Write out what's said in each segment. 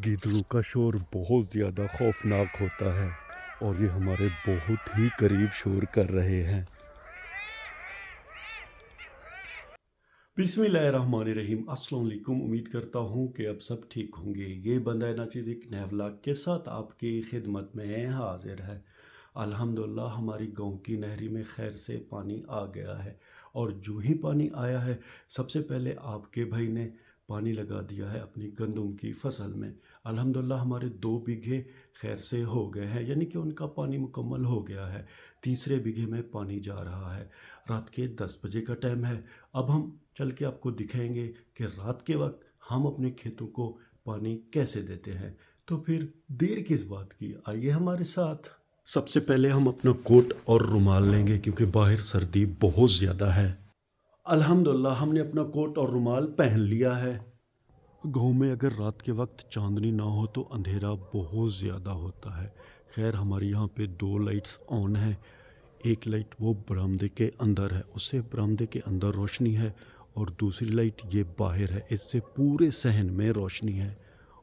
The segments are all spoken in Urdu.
گیدڑوں کا شور بہت زیادہ خوفناک ہوتا ہے اور یہ ہمارے بہت ہی قریب شور کر رہے ہیں۔ بسم اللہ الرحمن الرحیم۔ السلام علیکم، امید کرتا ہوں کہ اب سب ٹھیک ہوں گے۔ یہ بندہ ناچیز ایک نئے ولاگ کے ساتھ آپ کی خدمت میں حاضر ہے۔ الحمدللہ ہماری گاؤں کی نہری میں خیر سے پانی آ گیا ہے، اور جو ہی پانی آیا ہے سب سے پہلے آپ کے بھائی نے پانی لگا دیا ہے اپنی گندم کی فصل میں۔ الحمدللہ ہمارے 2 بیگھے خیر سے ہو گئے ہیں، یعنی کہ ان کا پانی مکمل ہو گیا ہے۔ تیسرے بیگھے میں پانی جا رہا ہے۔ رات کے 10 بجے کا ٹائم ہے۔ اب ہم چل کے آپ کو دکھائیں گے کہ رات کے وقت ہم اپنے کھیتوں کو پانی کیسے دیتے ہیں۔ تو پھر دیر کس بات کی، آئیے ہمارے ساتھ۔ سب سے پہلے ہم اپنا کوٹ اور رومال لیں گے کیونکہ باہر سردی بہت زیادہ ہے۔ الحمدللہ ہم نے اپنا کوٹ اور رومال پہن لیا ہے۔ گاؤں میں اگر رات کے وقت چاندنی نہ ہو تو اندھیرا بہت زیادہ ہوتا ہے۔ خیر ہمارے یہاں پہ 2 لائٹس آن ہیں۔ ایک لائٹ وہ برآمدے کے اندر ہے، اس سے برآمدے کے اندر روشنی ہے، اور دوسری لائٹ یہ باہر ہے، اس سے پورے صحن میں روشنی ہے۔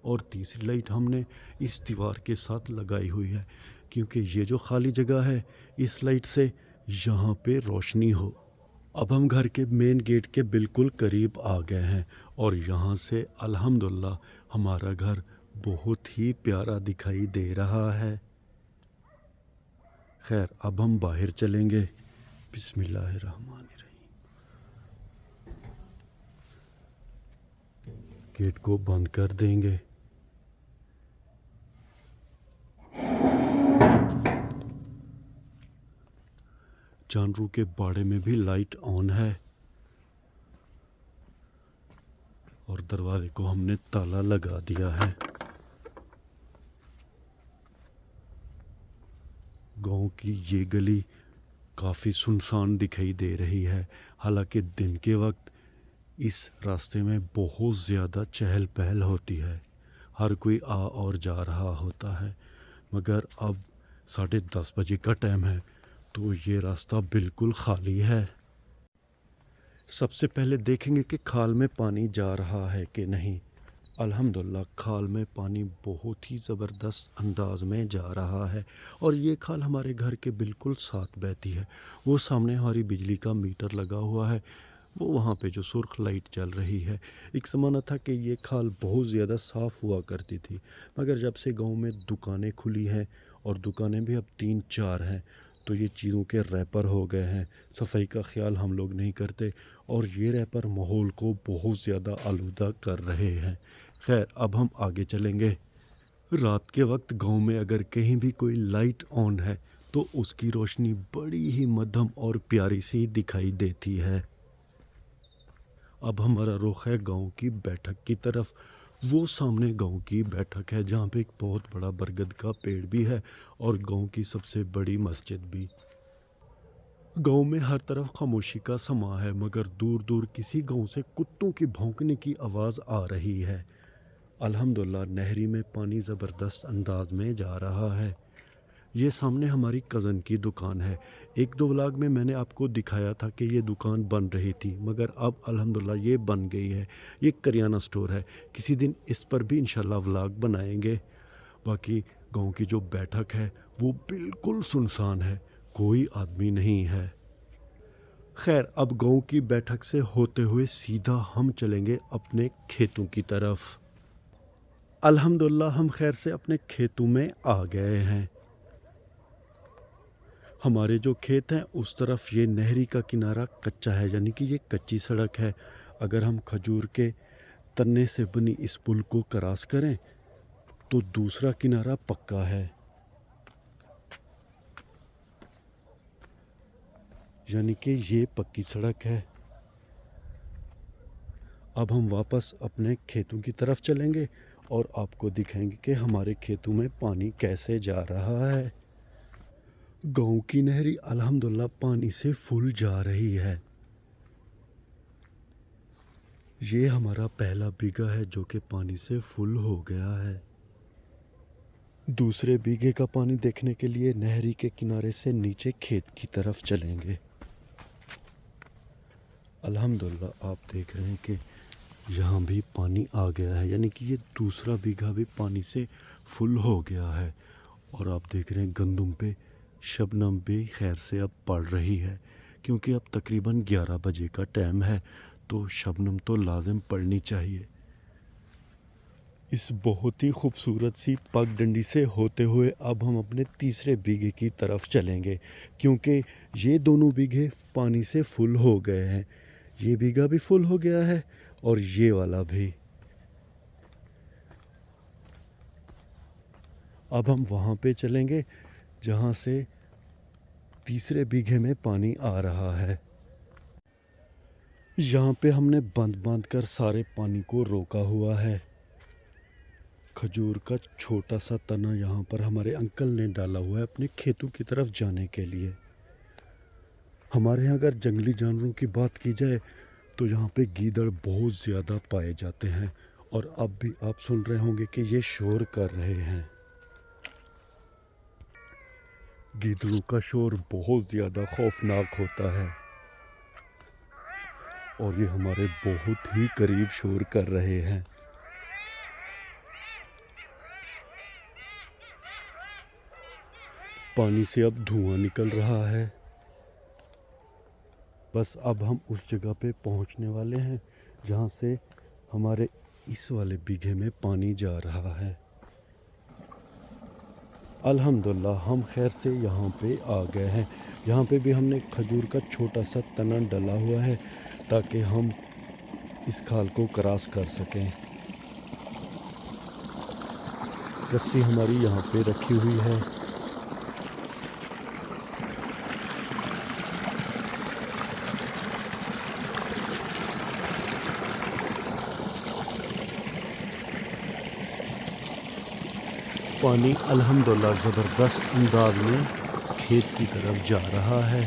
اور تیسری لائٹ ہم نے اس دیوار کے ساتھ لگائی ہوئی ہے کیونکہ یہ جو خالی جگہ ہے اس لائٹ سے یہاں پہ روشنی ہو۔ اب ہم گھر کے مین گیٹ کے بالکل قریب آ گئے ہیں اور یہاں سے الحمدللہ ہمارا گھر بہت ہی پیارا دکھائی دے رہا ہے۔ خیر اب ہم باہر چلیں گے۔ بسم اللہ الرحمن الرحیم۔ گیٹ کو بند کر دیں گے۔ جانوروں کے باڑے میں بھی لائٹ آن ہے، اور دروازے کو ہم نے تالا لگا دیا ہے۔ گاؤں کی یہ گلی کافی سنسان دکھائی دے رہی ہے، حالانکہ دن کے وقت اس راستے میں بہت زیادہ چہل پہل ہوتی ہے، ہر کوئی آ اور جا رہا ہوتا ہے، مگر اب 10:30 بجے کا ٹائم ہے تو یہ راستہ بالکل خالی ہے۔ سب سے پہلے دیکھیں گے کہ کھال میں پانی جا رہا ہے کہ نہیں۔ الحمدللہ کھال میں پانی بہت ہی زبردست انداز میں جا رہا ہے، اور یہ کھال ہمارے گھر کے بالکل ساتھ بہتی ہے۔ وہ سامنے ہماری بجلی کا میٹر لگا ہوا ہے، وہ وہاں پہ جو سرخ لائٹ چل رہی ہے۔ ایک زمانہ تھا کہ یہ کھال بہت زیادہ صاف ہوا کرتی تھی، مگر جب سے گاؤں میں دکانیں کھلی ہیں، اور دکانیں بھی اب 3-4 ہیں، تو یہ چیزوں کے ریپر ہو گئے ہیں۔ صفائی کا خیال ہم لوگ نہیں کرتے، اور یہ ریپر ماحول کو بہت زیادہ آلودہ کر رہے ہیں۔ خیر اب ہم آگے چلیں گے۔ رات کے وقت گاؤں میں اگر کہیں بھی کوئی لائٹ آن ہے تو اس کی روشنی بڑی ہی مدھم اور پیاری سی دکھائی دیتی ہے۔ اب ہمارا رخ ہے گاؤں کی بیٹھک کی طرف۔ وہ سامنے گاؤں کی بیٹھک ہے جہاں پہ ایک بہت بڑا برگد کا پیڑ بھی ہے، اور گاؤں کی سب سے بڑی مسجد بھی۔ گاؤں میں ہر طرف خاموشی کا سما ہے، مگر دور دور کسی گاؤں سے کتوں کی بھونکنے کی آواز آ رہی ہے۔ الحمدللہ نہری میں پانی زبردست انداز میں جا رہا ہے۔ یہ سامنے ہماری کزن کی دکان ہے۔ 1-2 ولاگ میں نے آپ کو دکھایا تھا کہ یہ دکان بن رہی تھی، مگر اب الحمدللہ یہ بن گئی ہے۔ یہ کریانہ سٹور ہے، کسی دن اس پر بھی انشاءاللہ ولاگ بنائیں گے۔ باقی گاؤں کی جو بیٹھک ہے وہ بالکل سنسان ہے، کوئی آدمی نہیں ہے۔ خیر اب گاؤں کی بیٹھک سے ہوتے ہوئے سیدھا ہم چلیں گے اپنے کھیتوں کی طرف۔ الحمدللہ ہم خیر سے اپنے کھیتوں میں آ گئے ہیں۔ ہمارے جو کھیت ہیں اس طرف یہ نہری کا کنارہ کچا ہے، یعنی کہ یہ کچی سڑک ہے۔ اگر ہم کھجور کے تنے سے بنی اس پل کو کراس کریں تو دوسرا کنارہ پکا ہے، یعنی کہ یہ پکی سڑک ہے۔ اب ہم واپس اپنے کھیتوں کی طرف چلیں گے اور آپ کو دکھائیں گے کہ ہمارے کھیتوں میں پانی کیسے جا رہا ہے۔ گاؤں کی نہری الحمدللہ پانی سے فل جا رہی ہے۔ یہ ہمارا پہلا بیگھا ہے جو کہ پانی سے فل ہو گیا ہے۔ دوسرے بیگھے کا پانی دیکھنے کے لیے نہری کے کنارے سے نیچے کھیت کی طرف چلیں گے۔ الحمدللہ آپ دیکھ رہے ہیں کہ یہاں بھی پانی آ گیا ہے، یعنی کہ یہ دوسرا بیگھا بھی پانی سے فل ہو گیا ہے۔ اور آپ دیکھ رہے ہیں گندم پہ شبنم بھی خیر سے اب پڑ رہی ہے، کیونکہ اب تقریباً 11 بجے کا ٹائم ہے، تو شبنم تو لازم پڑنی چاہیے۔ اس بہت ہی خوبصورت سی پگ ڈنڈی سے ہوتے ہوئے اب ہم اپنے تیسرے بیگھے کی طرف چلیں گے، کیونکہ یہ دونوں بیگھے پانی سے فل ہو گئے ہیں۔ یہ بیگھا بھی فل ہو گیا ہے اور یہ والا بھی۔ اب ہم وہاں پہ چلیں گے جہاں سے تیسرے بیگھے میں پانی آ رہا ہے۔ یہاں پہ ہم نے بند باندھ کر سارے پانی کو روکا ہوا ہے۔ کھجور کا چھوٹا سا تنا یہاں پر ہمارے انکل نے ڈالا ہوا ہے اپنے کھیتوں کی طرف جانے کے لیے۔ ہمارے یہاں اگر جنگلی جانوروں کی بات کی جائے تو یہاں پہ گیدڑ بہت زیادہ پائے جاتے ہیں، اور اب بھی آپ سن رہے ہوں گے کہ یہ شور کر رہے ہیں۔ گیدڑوں کا شور بہت زیادہ خوفناک ہوتا ہے، اور یہ ہمارے بہت ہی قریب شور کر رہے ہیں۔ پانی سے اب دھواں نکل رہا ہے۔ بس اب ہم اس جگہ پہ پہنچنے والے ہیں جہاں سے ہمارے اس والے بیگھے میں پانی جا رہا ہے۔ الحمدللہ ہم خیر سے یہاں پہ آ گئے ہیں۔ یہاں پہ بھی ہم نے کھجور کا چھوٹا سا تنا ڈلا ہوا ہے تاکہ ہم اس کھال کو کراس کر سکیں۔ رسی ہماری یہاں پہ رکھی ہوئی ہے۔ پانی الحمدللہ زبردست انداز میں کھیت کی طرف جا رہا ہے۔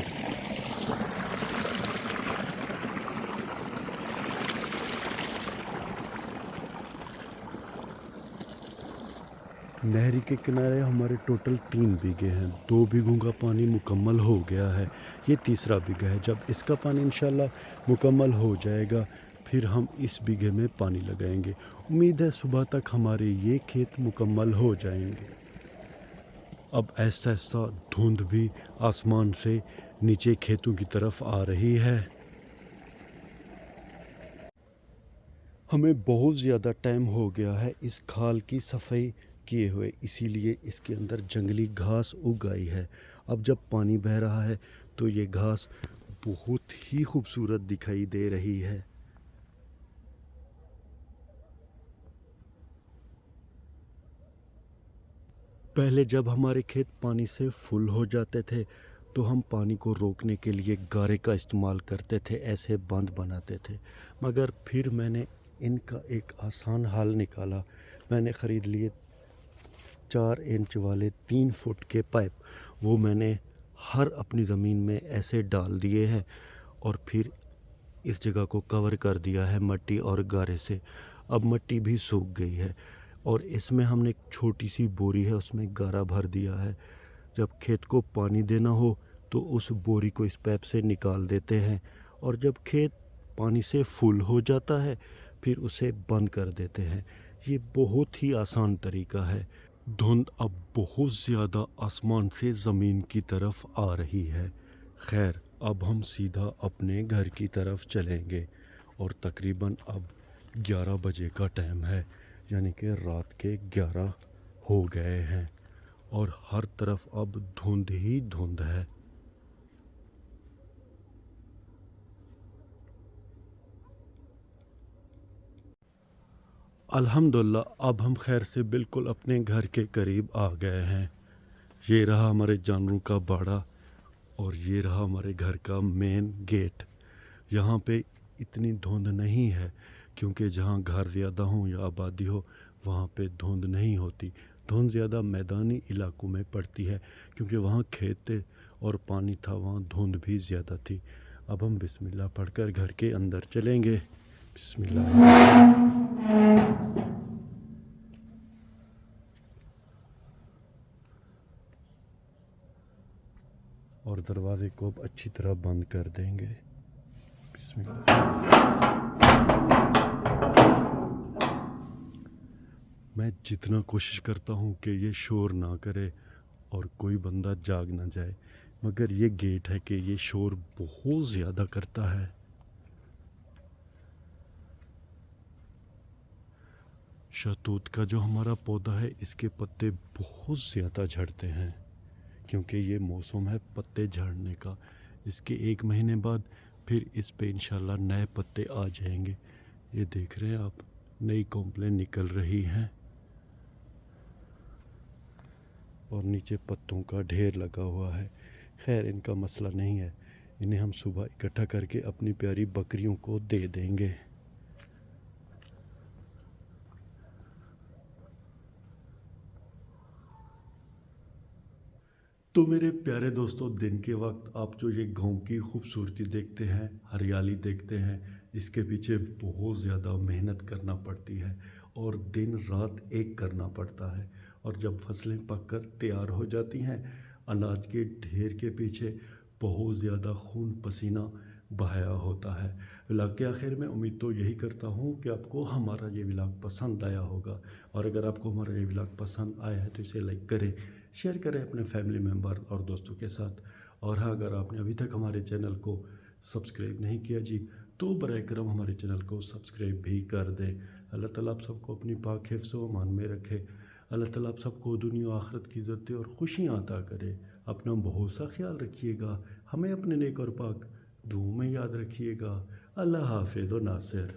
نہری کے کنارے ہمارے ٹوٹل 3 بیگھے ہیں۔ 2 بیگھوں کا پانی مکمل ہو گیا ہے، یہ تیسرا بیگھا ہے۔ جب اس کا پانی انشاءاللہ مکمل ہو جائے گا پھر ہم اس بیگھے میں پانی لگائیں گے۔ امید ہے صبح تک ہمارے یہ کھیت مکمل ہو جائیں گے۔ اب ایسا ایسا دھند بھی آسمان سے نیچے کھیتوں کی طرف آ رہی ہے۔ ہمیں بہت زیادہ ٹائم ہو گیا ہے اس کھال کی صفائی کیے ہوئے، اسی لیے اس کے اندر جنگلی گھاس اگ آئی ہے۔ اب جب پانی بہہ رہا ہے تو یہ گھاس بہت ہی خوبصورت دکھائی دے رہی ہے۔ پہلے جب ہمارے کھیت پانی سے فل ہو جاتے تھے تو ہم پانی کو روکنے کے لیے گارے کا استعمال کرتے تھے، ایسے بند بناتے تھے، مگر پھر میں نے ان کا ایک آسان حل نکالا۔ میں نے خرید لیے 4 انچ والے 3 فٹ کے پائپ، وہ میں نے ہر اپنی زمین میں ایسے ڈال دیے ہیں، اور پھر اس جگہ کو کور کر دیا ہے مٹی اور گارے سے۔ اب مٹی بھی سوکھ گئی ہے، اور اس میں ہم نے ایک چھوٹی سی بوری ہے، اس میں گارا بھر دیا ہے۔ جب کھیت کو پانی دینا ہو تو اس بوری کو اس پائپ سے نکال دیتے ہیں، اور جب کھیت پانی سے فل ہو جاتا ہے پھر اسے بند کر دیتے ہیں۔ یہ بہت ہی آسان طریقہ ہے۔ دھند اب بہت زیادہ آسمان سے زمین کی طرف آ رہی ہے۔ خیر اب ہم سیدھا اپنے گھر کی طرف چلیں گے، اور تقریباً اب 11 بجے کا ٹائم ہے، یعنی کہ رات کے 11 ہو گئے ہیں، اور ہر طرف اب دھند ہی دھند ہے۔ الحمدللہ اب ہم خیر سے بالکل اپنے گھر کے قریب آ گئے ہیں۔ یہ رہا ہمارے جانوروں کا باڑا، اور یہ رہا ہمارے گھر کا مین گیٹ۔ یہاں پہ اتنی دھند نہیں ہے، کیونکہ جہاں گھر زیادہ ہوں یا آبادی ہو وہاں پہ دھند نہیں ہوتی۔ دھند زیادہ میدانی علاقوں میں پڑتی ہے، کیونکہ وہاں کھیت تھے اور پانی تھا، وہاں دھند بھی زیادہ تھی۔ اب ہم بسم اللہ پڑھ کر گھر کے اندر چلیں گے۔ بسم اللہ۔ اور دروازے کو اب اچھی طرح بند کر دیں گے۔ بسم اللہ۔ میں جتنا کوشش کرتا ہوں کہ یہ شور نہ کرے اور کوئی بندہ جاگ نہ جائے، مگر یہ گیٹ ہے کہ یہ شور بہت زیادہ کرتا ہے۔ شہتوت کا جو ہمارا پودا ہے اس کے پتے بہت زیادہ جھڑتے ہیں، کیونکہ یہ موسم ہے پتے جھڑنے کا۔ اس کے 1 مہینے بعد پھر اس پہ انشاءاللہ نئے پتے آ جائیں گے۔ یہ دیکھ رہے ہیں آپ، نئی کونپلیں نکل رہی ہیں اور نیچے پتوں کا ڈھیر لگا ہوا ہے۔ خیر ان کا مسئلہ نہیں ہے، انہیں ہم صبح اکٹھا کر کے اپنی پیاری بکریوں کو دے دیں گے۔ تو میرے پیارے دوستو، دن کے وقت آپ جو یہ گاؤں کی خوبصورتی دیکھتے ہیں، ہریالی دیکھتے ہیں، اس کے پیچھے بہت زیادہ محنت کرنا پڑتی ہے اور دن رات ایک کرنا پڑتا ہے۔ اور جب فصلیں پک کر تیار ہو جاتی ہیں، اناج کے ڈھیر کے پیچھے بہت زیادہ خون پسینہ بہایا ہوتا ہے۔ ولاگ کے آخر میں امید تو یہی کرتا ہوں کہ آپ کو ہمارا یہ ولاگ پسند آیا ہوگا، اور اگر آپ کو ہمارا یہ ولاگ پسند آیا ہے تو اسے لائک کریں، شیئر کریں اپنے فیملی ممبر اور دوستوں کے ساتھ۔ اور ہاں، اگر آپ نے ابھی تک ہمارے چینل کو سبسکرائب نہیں کیا جی، تو برائے کرم ہمارے چینل کو سبسکرائب بھی کر دیں۔ اللہ تعالیٰ آپ سب کو اپنی پاک حفظ و امان میں رکھے۔ اللہ تعالیٰ آپ سب کو دنیا و آخرت کی عزتیں اور خوشیاں عطا کرے۔ اپنا بہت سا خیال رکھیے گا، ہمیں اپنے نیک اور پاک دعاؤں میں یاد رکھیے گا۔ اللہ حافظ و ناصر۔